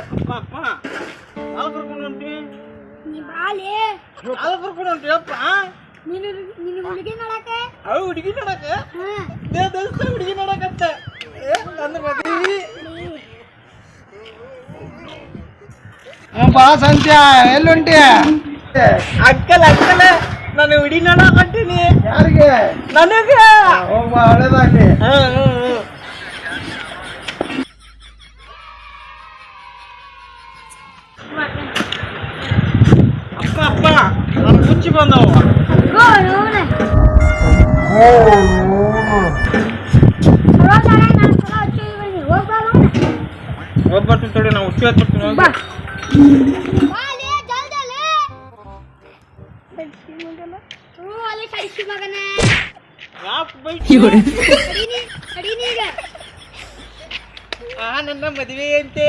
ಅಪ್ಪ ಅಪ್ಪ ಹಾಲು ಕರ್ಕೊಂಡು ಹೊಂಟಿ ನೀ ಬಾಲೆ ಹಾಲು ಕರ್ಕೊಂಡು ಹೊಂಟಿಯಪ್ಪ ನೀನು ಹುಡುಗಿ ನೋಡಕ್ಕೆ ಅವು ಹುಡುಗಿ ನೋಡಕ ದೋಸ್ತ ಹುಡುಗಿ ನೋಡಕತ್ತ ನನ್ನ ಮದುವೆ ಬಾ ಸಂತ್ಯ ಎಲ್ಲುಂಟಿ ಅಕ್ಕಲ ಅಕ್ಕಲ ನಾನು ಹುಡುಗಿ ನೋಡಕಂತೀನಿ ಯಾರಿಗೆ ನನಗೆ ಹೋಗ್ಬ ಹಳೆದಾಗ್ಲಿ ಅಪ್ಪ ಅಪ್ಪ ನಾನು ಮುಚ್ಚಿ ಬಂದವ ಒಬ್ಬಟ್ಟು ತೊಡಿ ನಾವು ಹುಚ್ಚಿ ಹತ್ಬಿಡ್ತೀನಿ ನನ್ನ ಮದುವೆ ಅಂತೆ